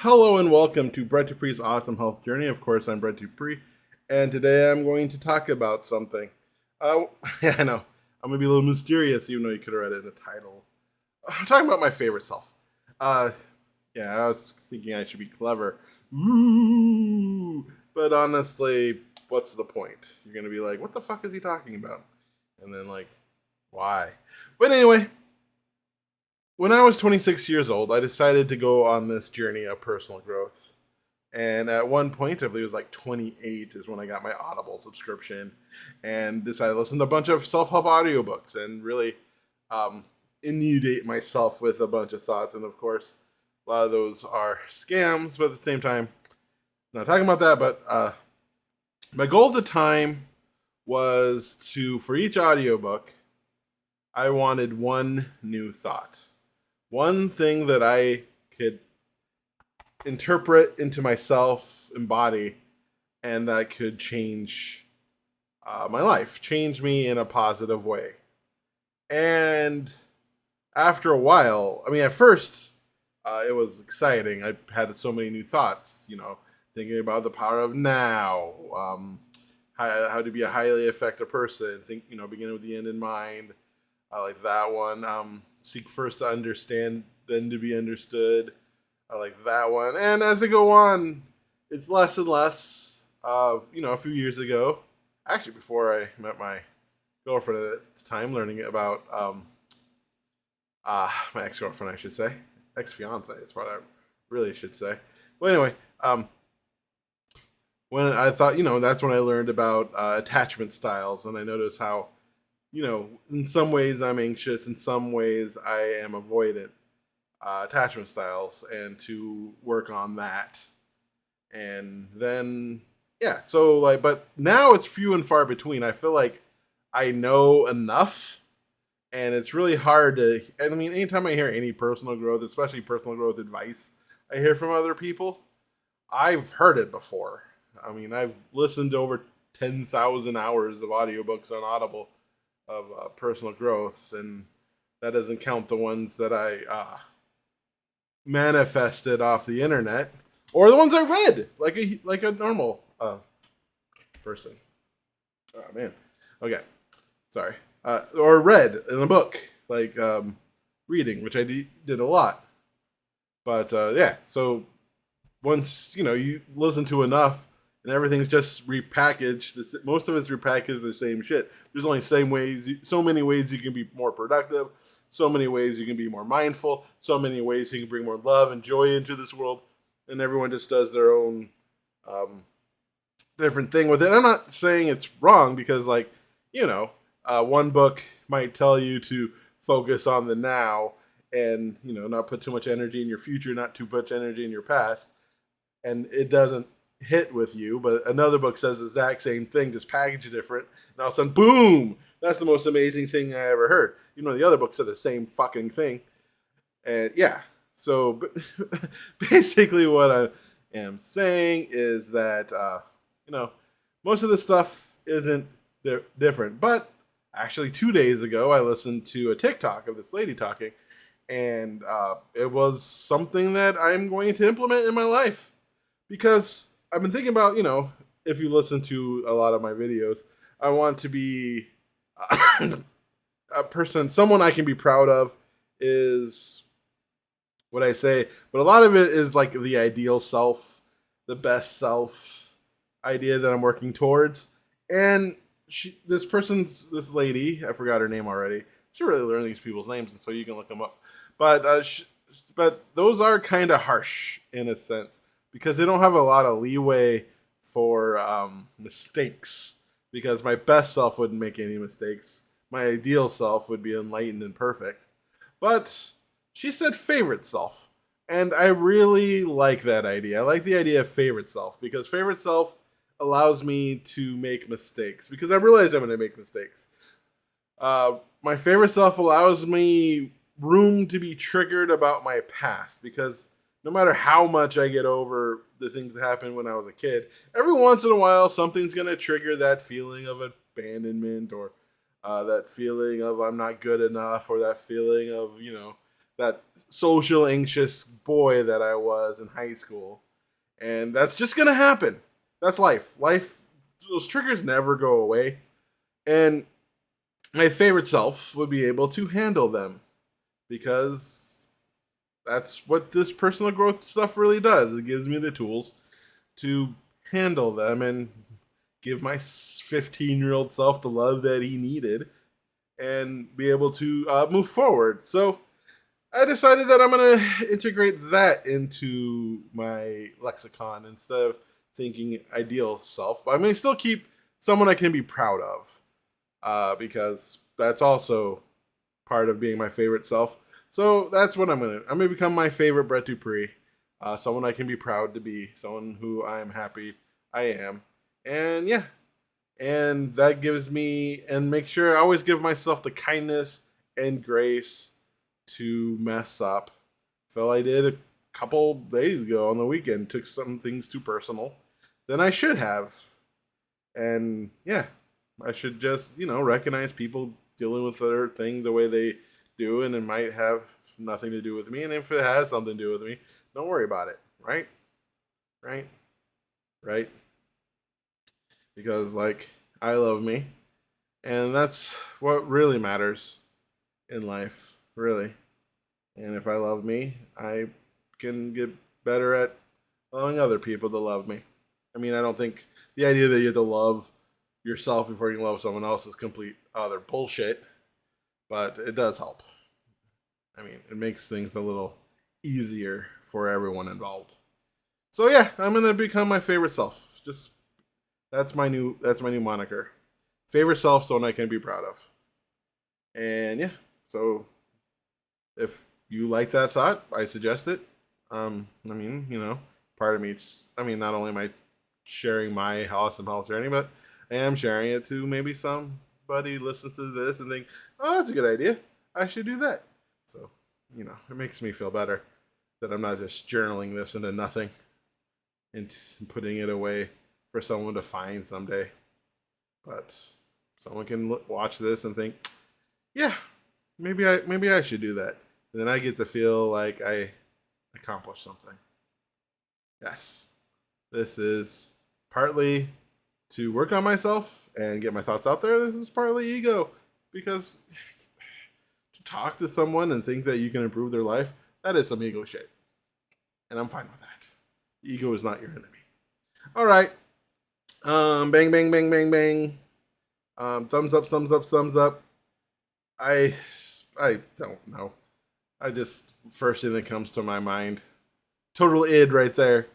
Hello and welcome to Brett Dupree's Awesome Health Journey. Of course, I'm Brett Dupree, and today I'm going to talk about something. Uh, yeah, I know. I'm going to be a little mysterious, even though you could have read it in the title. I'm talking about my favorite self. Uh, yeah, I was thinking I should be clever. Ooh, but honestly, what's the point? You're going to be like, what the fuck is he talking about? And then, like, why? But anyway, when I was 26 years old, I decided to go on this journey of personal growth. And at one point, I believe it was like 28, is when I got my Audible subscription and decided to listen to a bunch of self help audiobooks and really um, inundate myself with a bunch of thoughts. And of course, a lot of those are scams, but at the same time, not talking about that. But my goal at the time was to, for each audiobook, I wanted one new thought, one thing that I could interpret into myself, embody, and that could change my life, change me in a positive way. And after a while, I mean, at first, it was exciting. I had so many new thoughts, thinking about the power of now, how to be a highly effective person, beginning with the end in mind. I like that one. Seek first to understand, then to be understood. I like that one. And as I go on, it's less and less. A few years ago, actually before I met my girlfriend at the time, learning about my ex-girlfriend, I should say, ex-fiance is what I really should say. Well, anyway, when I thought, that's when I learned about attachment styles, and I noticed how, in some ways I'm anxious, in some ways I am avoidant. Attachment styles, and to work on that. And then, yeah, so like, but now it's few and far between. I feel like I know enough, and it's really hard to. I mean, anytime I hear any personal growth, especially personal growth advice, I hear from other people, I've heard it before. I mean, I've listened to over 10,000 hours of audiobooks on Audible of personal growth, and that doesn't count the ones that I manifested off the internet, or the ones I read like a normal person. Oh man, okay, sorry. Or read in a book, like reading, which I did a lot. But yeah, so once you listen to enough, and everything's just repackaged. Most of it's repackaged the same shit. There's only so many ways you can be more productive, so many ways you can be more mindful, so many ways you can bring more love and joy into this world, and everyone just does their own um, different thing with it. I'm not saying it's wrong because, like, one book might tell you to focus on the now and not put too much energy in your future, not too much energy in your past, and it doesn't hit with you. But another book says the exact same thing, just packaged different, and all of a sudden, boom! That's the most amazing thing I ever heard. The other book said the same fucking thing, and yeah. So basically, what I am saying is that you know most of the stuff isn't different. But actually, 2 days ago, I listened to a TikTok of this lady talking, and it was something that I'm going to implement in my life because I've been thinking about, if you listen to a lot of my videos, I want to be a person, someone I can be proud of is what I say, but a lot of it is like the ideal self, the best self idea that I'm working towards. And this lady, I forgot her name already. Should really learn these people's names, and so you can look them up. But but those are kind of harsh in a sense because they don't have a lot of leeway for mistakes. Because my best self wouldn't make any mistakes. My ideal self would be enlightened and perfect. But she said favorite self. And I really like that idea. I like the idea of favorite self because favorite self allows me to make mistakes because I realize I'm going to make mistakes. My favorite self allows me room to be triggered about my past because no matter how much I get over the things that happened when I was a kid, every once in a while something's going to trigger that feeling of abandonment or that feeling of I'm not good enough or that feeling of, that social anxious boy that I was in high school. And that's just gonna happen. That's life. Life, those triggers never go away. And my favorite self would be able to handle them because that's what this personal growth stuff really does. It gives me the tools to handle them and give my 15-year-old self the love that he needed and be able to move forward. So I decided that I'm going to integrate that into my lexicon instead of thinking ideal self. I may still keep someone I can be proud of because that's also part of being my favorite self. So that's what I'm gonna become my favorite Brett Dupree, someone I can be proud to be, someone who I am happy I am, and yeah, and that gives me and make sure I always give myself the kindness and grace to mess up. Felt I did a couple days ago on the weekend, took some things too personal than I should have, and yeah, I should just recognize people dealing with their thing the way they do, and it might have nothing to do with me. And if it has something to do with me, don't worry about it. Right? Right? Right? Because like I love me, and that's what really matters in life, really. And if I love me, I can get better at allowing other people to love me. I mean, I don't think the idea that you have to love yourself before you can love someone else is complete other bullshit, but it does help. I mean, it makes things a little easier for everyone involved. So yeah, I'm gonna become my favorite self. Just that's my new moniker. Favorite self, someone I can be proud of. And yeah, so if you like that thought, I suggest it. I mean, part of me, I mean, not only am I sharing my awesome health journey, but I am sharing it to maybe somebody listens to this and think, oh, that's a good idea. I should do that. So, it makes me feel better that I'm not just journaling this into nothing and putting it away for someone to find someday. But someone can watch this and think, yeah, maybe I should do that. And then I get to feel like I accomplished something. Yes, this is partly to work on myself and get my thoughts out there. This is partly ego because to talk to someone and think that you can improve their life, that is some ego shit. And I'm fine with that. Ego is not your enemy. All right. Bang, bang, bang, bang, bang. Thumbs up, thumbs up, thumbs up. I don't know. I just first thing that comes to my mind. Total id right there.